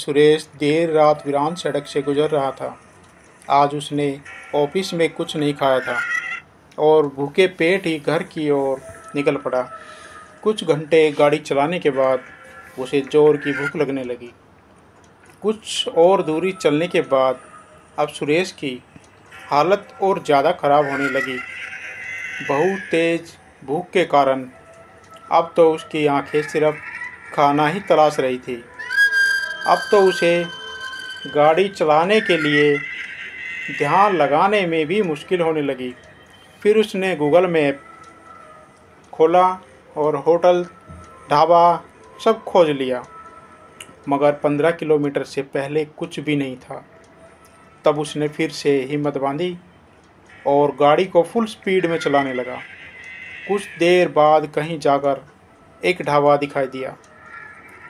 सुरेश देर रात वीरान सड़क से गुजर रहा था। आज उसने ऑफिस में कुछ नहीं खाया था और भूखे पेट ही घर की ओर निकल पड़ा। कुछ घंटे गाड़ी चलाने के बाद उसे जोर की भूख लगने लगी। कुछ और दूरी चलने के बाद अब सुरेश की हालत और ज़्यादा खराब होने लगी। बहुत तेज़ भूख के कारण अब तो उसकी आंखें सिर्फ खाना ही तलाश रही थी। अब तो उसे गाड़ी चलाने के लिए ध्यान लगाने में भी मुश्किल होने लगी। फिर उसने गूगल मैप खोला और होटल, ढाबा सब खोज लिया, मगर 15 किलोमीटर से पहले कुछ भी नहीं था। तब उसने फिर से हिम्मत बांधी और गाड़ी को फुल स्पीड में चलाने लगा। कुछ देर बाद कहीं जाकर एक ढाबा दिखाई दिया।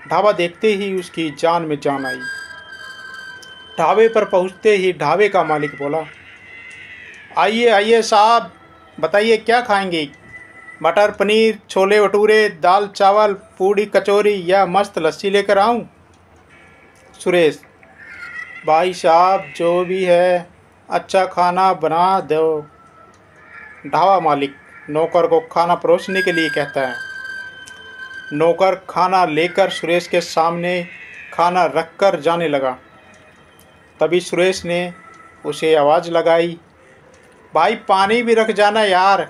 ढाबा देखते ही उसकी जान में जान आई। ढाबे पर पहुंचते ही ढाबे का मालिक बोला, आइए आइए साहब, बताइए क्या खाएंगे? मटर पनीर, छोले भटूरे, दाल चावल, पूड़ी कचौरी या मस्त लस्सी लेकर आऊं? सुरेश, भाई साहब जो भी है अच्छा खाना बना दो। ढाबा मालिक नौकर को खाना परोसने के लिए कहता है। नौकर खाना लेकर सुरेश के सामने खाना रखकर जाने लगा। तभी सुरेश ने उसे आवाज़ लगाई, भाई पानी भी रख जाना यार।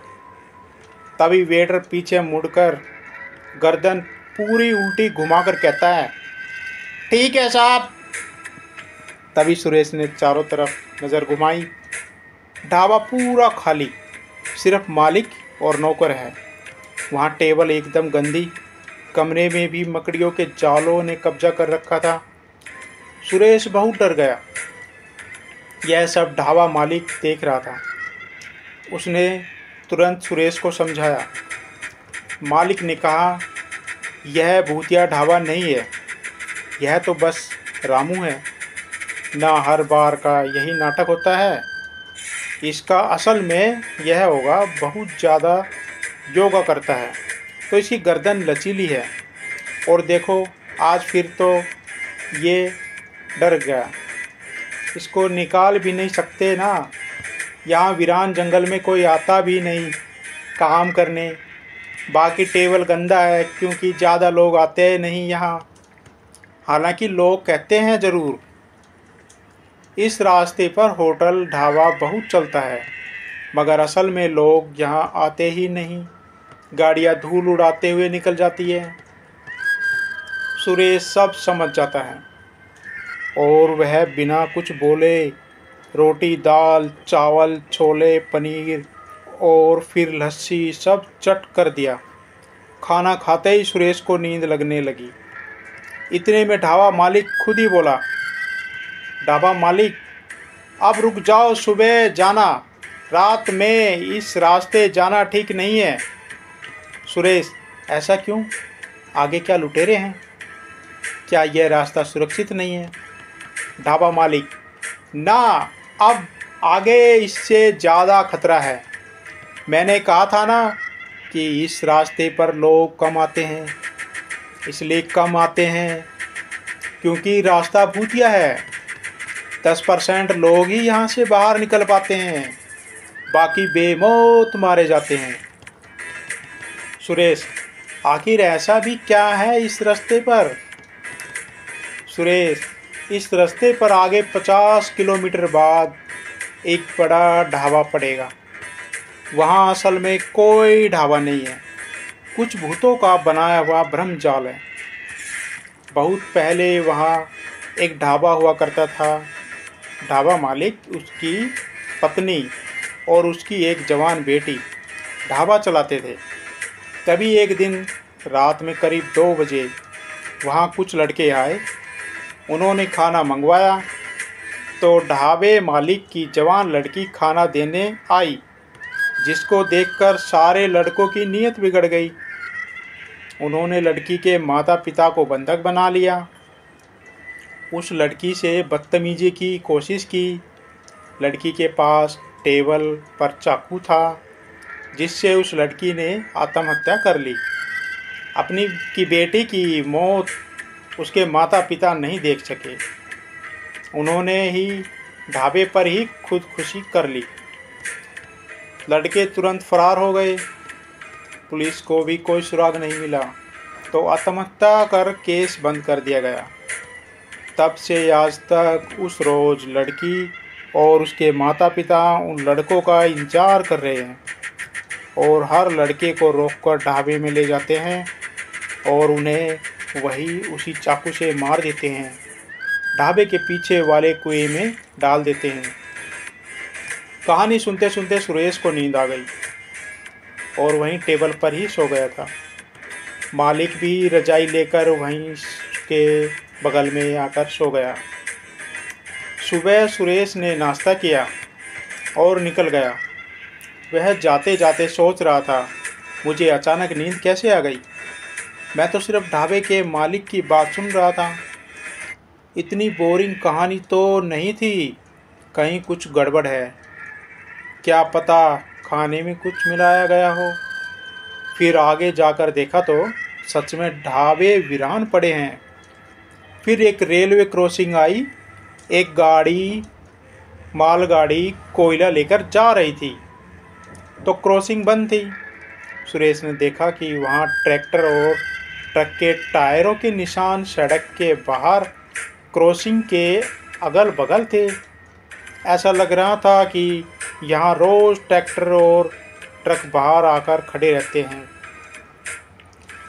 तभी वेटर पीछे मुड़कर गर्दन पूरी उल्टी घुमाकर कहता है, ठीक है साहब। तभी सुरेश ने चारों तरफ नज़र घुमाई। ढाबा पूरा खाली, सिर्फ मालिक और नौकर है। वहाँ टेबल एकदम गंदी, कमरे में भी मकड़ियों के जालों ने कब्जा कर रखा था। सुरेश बहुत डर गया। यह सब ढाबा मालिक देख रहा था। उसने तुरंत सुरेश को समझाया। मालिक ने कहा, यह भूतिया ढाबा नहीं है, यह तो बस रामू है ना। हर बार का यही नाटक होता है। इसका असल में यह होगा बहुत ज़्यादा योगा करता है तो इसकी गर्दन लचीली है। और देखो आज फिर तो ये डर गया, इसको निकाल भी नहीं सकते ना। यहाँ वीरान जंगल में कोई आता भी नहीं काम करने। बाकी टेबल गंदा है क्योंकि ज़्यादा लोग आते नहीं यहाँ। हालांकि लोग कहते हैं ज़रूर। इस रास्ते पर होटल ढाबा बहुत चलता है, मगर असल में लोग यहाँ आते ही नहीं। गाड़ियाँ धूल उड़ाते हुए निकल जाती है। सुरेश सब समझ जाता है और वह बिना कुछ बोले रोटी, दाल, चावल, छोले, पनीर और फिर लस्सी सब चट कर दिया। खाना खाते ही सुरेश को नींद लगने लगी। इतने में ढाबा मालिक खुद ही बोला, ढाबा मालिक अब रुक जाओ, सुबह जाना, रात में इस रास्ते जाना ठीक नहीं है। सुरेश, ऐसा क्यों? आगे क्या लुटेरे हैं? क्या यह रास्ता सुरक्षित नहीं है? ढाबा मालिक, ना, अब आगे इससे ज़्यादा खतरा है। मैंने कहा था ना कि इस रास्ते पर लोग कम आते हैं। इसलिए कम आते हैं क्योंकि रास्ता भूतिया है। 10% लोग ही यहाँ से बाहर निकल पाते हैं, बाकी बेमौत मारे जाते हैं। सुरेश, आखिर ऐसा भी क्या है इस रास्ते पर? सुरेश, इस रास्ते पर आगे 50 किलोमीटर बाद एक बड़ा ढाबा पड़ेगा। वहाँ असल में कोई ढाबा नहीं है, कुछ भूतों का बनाया हुआ भ्रम जाल है। बहुत पहले वहाँ एक ढाबा हुआ करता था। ढाबा मालिक, उसकी पत्नी और उसकी एक जवान बेटी ढाबा चलाते थे। तभी एक दिन रात में करीब 2 बजे वहाँ कुछ लड़के आए। उन्होंने खाना मंगवाया तो ढाबे मालिक की जवान लड़की खाना देने आई, जिसको देखकर सारे लड़कों की नीयत बिगड़ गई। उन्होंने लड़की के माता पिता को बंधक बना लिया। उस लड़की से बदतमीजी की कोशिश की। लड़की के पास टेबल पर चाकू था, जिससे उस लड़की ने आत्महत्या कर ली। अपनी की बेटी की मौत उसके माता पिता नहीं देख सके। उन्होंने ही ढाबे पर ही खुदकुशी कर ली। लड़के तुरंत फरार हो गए। पुलिस को भी कोई सुराग नहीं मिला, तो आत्महत्या कर केस बंद कर दिया गया। तब से आज तक उस रोज़ लड़की और उसके माता पिता उन लड़कों का इंतजार कर रहे हैं और हर लड़के को रोककर ढाबे में ले जाते हैं और उन्हें वही उसी चाकू से मार देते हैं, ढाबे के पीछे वाले कुएं में डाल देते हैं। कहानी सुनते सुनते सुरेश को नींद आ गई और वहीं टेबल पर ही सो गया था। मालिक भी रजाई लेकर वहीं के बगल में आकर सो गया। सुबह सुरेश ने नाश्ता किया और निकल गया। वह जाते जाते सोच रहा था, मुझे अचानक नींद कैसे आ गई? मैं तो सिर्फ ढाबे के मालिक की बात सुन रहा था। इतनी बोरिंग कहानी तो नहीं थी, कहीं कुछ गड़बड़ है। क्या पता खाने में कुछ मिलाया गया हो। फिर आगे जाकर देखा तो सच में ढाबे वीरान पड़े हैं। फिर एक रेलवे क्रॉसिंग आई। एक गाड़ी, मालगाड़ी कोयला लेकर जा रही थी, तो क्रॉसिंग बंद थी। सुरेश ने देखा कि वहाँ ट्रैक्टर और ट्रक के टायरों के निशान सड़क के बाहर क्रॉसिंग के अगल बगल थे। ऐसा लग रहा था कि यहाँ रोज़ ट्रैक्टर और ट्रक बाहर आकर खड़े रहते हैं।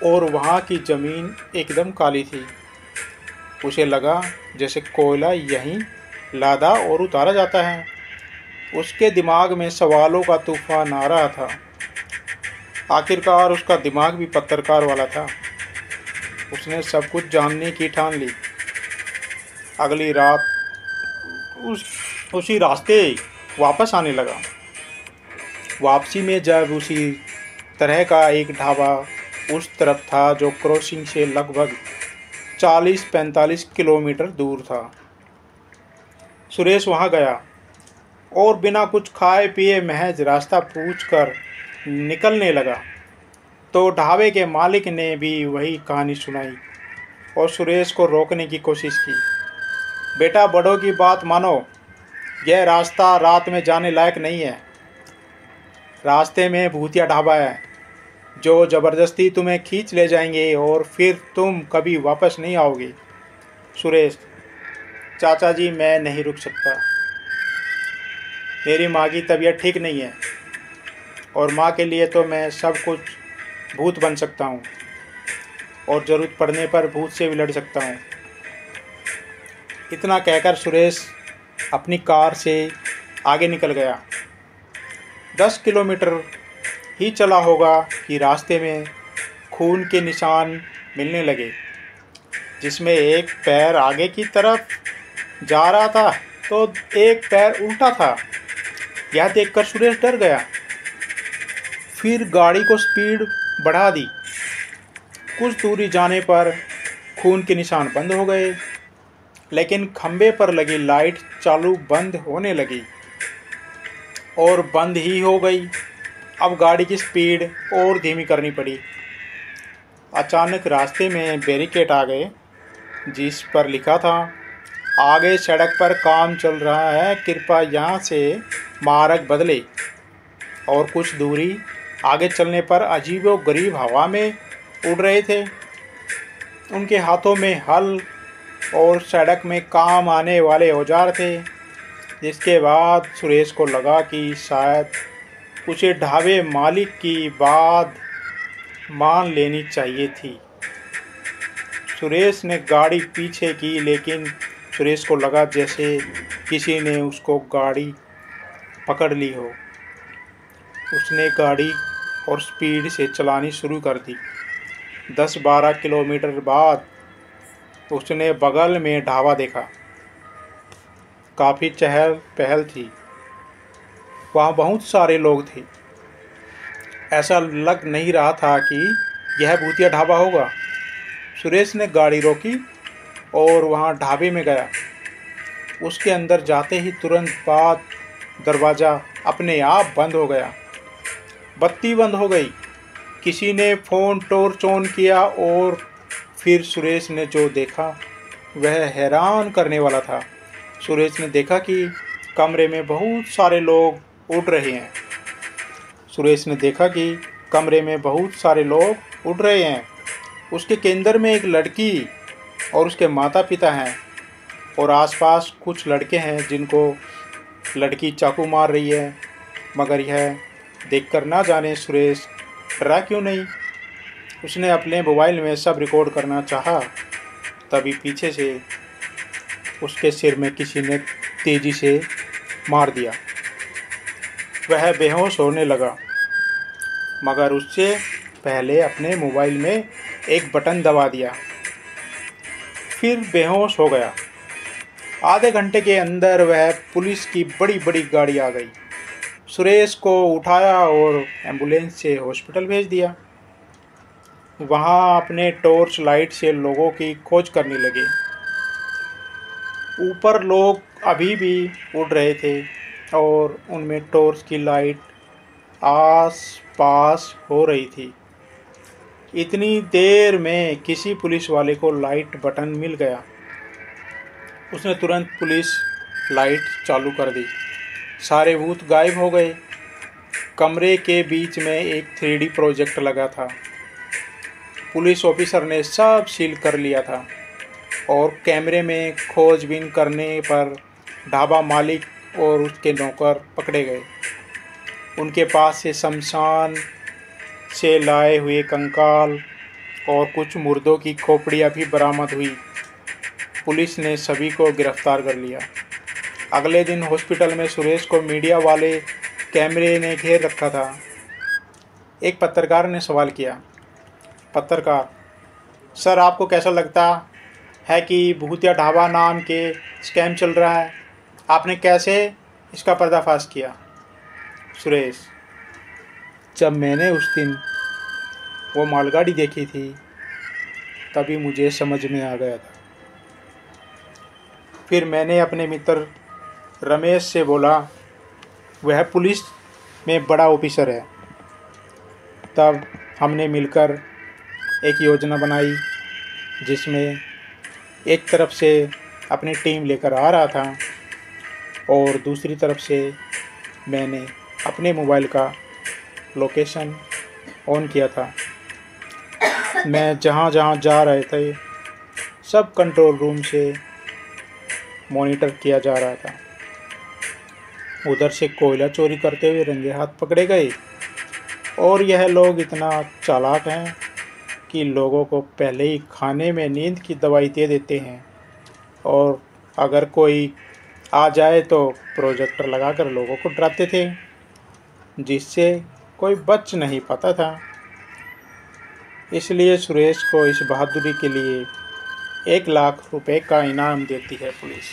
और वहाँ की ज़मीन एकदम काली थी। उसे लगा जैसे कोयला यहीं लादा और उतारा जाता है। उसके दिमाग में सवालों का तूफान आ रहा था। आखिरकार उसका दिमाग भी पत्रकार वाला था। उसने सब कुछ जानने की ठान ली। अगली रात उसी रास्ते वापस आने लगा। वापसी में जब उसी तरह का एक ढाबा उस तरफ था जो क्रॉसिंग से लगभग 40-45 किलोमीटर दूर था। सुरेश वहां गया और बिना कुछ खाए पिए महज रास्ता पूछकर निकलने लगा, तो ढाबे के मालिक ने भी वही कहानी सुनाई और सुरेश को रोकने की कोशिश की। बेटा, बड़ों की बात मानो, यह रास्ता रात में जाने लायक नहीं है। रास्ते में भूतिया ढाबा है जो ज़बरदस्ती तुम्हें खींच ले जाएंगे और फिर तुम कभी वापस नहीं आओगे। सुरेश, चाचा जी, मैं नहीं रुक सकता। मेरी माँ की तबीयत ठीक नहीं है और माँ के लिए तो मैं सब कुछ भूत बन सकता हूँ और ज़रूरत पड़ने पर भूत से भी लड़ सकता हूँ। इतना कहकर सुरेश अपनी कार से आगे निकल गया। 10 किलोमीटर ही चला होगा कि रास्ते में खून के निशान मिलने लगे, जिसमें एक पैर आगे की तरफ जा रहा था तो एक पैर उल्टा था। यह देखकर सुरेश डर गया। फिर गाड़ी को स्पीड बढ़ा दी। कुछ दूरी जाने पर खून के निशान बंद हो गए, लेकिन खंबे पर लगी लाइट चालू बंद होने लगी और बंद ही हो गई। अब गाड़ी की स्पीड और धीमी करनी पड़ी। अचानक रास्ते में बैरिकेड आ गए, जिस पर लिखा था, आगे सड़क पर काम चल रहा है, कृपया यहाँ से मार्ग बदले। और कुछ दूरी आगे चलने पर अजीबोगरीब हवा में उड़ रहे थे। उनके हाथों में हल और सड़क में काम आने वाले औजार थे। जिसके बाद सुरेश को लगा कि शायद उसे ढाबे मालिक की बात मान लेनी चाहिए थी। सुरेश ने गाड़ी पीछे की, लेकिन सुरेश को लगा जैसे किसी ने उसको गाड़ी पकड़ ली हो। उसने गाड़ी और स्पीड से चलानी शुरू कर दी। 10-12 किलोमीटर बाद उसने बगल में ढाबा देखा। काफ़ी चहल पहल थी। वहाँ बहुत सारे लोग थे। ऐसा लग नहीं रहा था कि यह भूतिया ढाबा होगा। सुरेश ने गाड़ी रोकी और वहाँ ढाबे में गया। उसके अंदर जाते ही तुरंत बाद दरवाज़ा अपने आप बंद हो गया। बत्ती बंद हो गई। किसी ने फ़ोन टॉर्च ऑन किया और फिर सुरेश ने जो देखा वह हैरान करने वाला था। सुरेश ने देखा कि कमरे में बहुत सारे लोग उड़ रहे हैं। सुरेश ने देखा कि कमरे में बहुत सारे लोग उड़ रहे हैं। उसके केंद्र में एक लड़की और उसके माता पिता हैं और आसपास कुछ लड़के हैं जिनको लड़की चाकू मार रही है। मगर यह देखकर ना जाने सुरेश डरा क्यों नहीं। उसने अपने मोबाइल में सब रिकॉर्ड करना चाहा। तभी पीछे से उसके सिर में किसी ने तेजी से मार दिया। वह बेहोश होने लगा, मगर उससे पहले अपने मोबाइल में एक बटन दबा दिया, फिर बेहोश हो गया। आधे घंटे के अंदर वह पुलिस की बड़ी बड़ी गाड़ी आ गई। सुरेश को उठाया और एम्बुलेंस से हॉस्पिटल भेज दिया। वहाँ अपने टॉर्च लाइट से लोगों की खोज करने लगे। ऊपर लोग अभी भी उड़ रहे थे और उनमें टॉर्च की लाइट आस पास हो रही थी। इतनी देर में किसी पुलिस वाले को लाइट बटन मिल गया। उसने तुरंत पुलिस लाइट चालू कर दी। सारे भूत गायब हो गए। कमरे के बीच में एक 3D प्रोजेक्टर लगा था। पुलिस ऑफिसर ने सब सील कर लिया था और कैमरे में खोजबीन करने पर ढाबा मालिक और उसके नौकर पकड़े गए। उनके पास से शमशान से लाए हुए कंकाल और कुछ मुर्दों की खोपड़ियाँ भी बरामद हुई। पुलिस ने सभी को गिरफ्तार कर लिया। अगले दिन हॉस्पिटल में सुरेश को मीडिया वाले कैमरे ने घेर रखा था। एक पत्रकार ने सवाल किया, पत्रकार, सर आपको कैसा लगता है कि भूतिया ढाबा नाम के स्कैम चल रहा है? आपने कैसे इसका पर्दाफाश किया? सुरेश, जब मैंने उस दिन वो मालगाड़ी देखी थी तभी मुझे समझ में आ गया था। फिर मैंने अपने मित्र रमेश से बोला, वह पुलिस में बड़ा ऑफिसर है। तब हमने मिलकर एक योजना बनाई जिसमें एक तरफ से अपनी टीम लेकर आ रहा था और दूसरी तरफ से मैंने अपने मोबाइल का लोकेशन ऑन किया था। मैं जहाँ जहाँ जा रहे थे सब कंट्रोल रूम से मॉनिटर किया जा रहा था। उधर से कोयला चोरी करते हुए रंगे हाथ पकड़े गए और यह लोग इतना चालाक हैं कि लोगों को पहले ही खाने में नींद की दवाई दे देते हैं और अगर कोई आ जाए तो प्रोजेक्टर लगाकर लोगों को डराते थे, जिससे कोई बच नहीं पाता था। इसलिए सुरेश को इस बहादुरी के लिए 1 लाख रुपए का इनाम देती है पुलिस।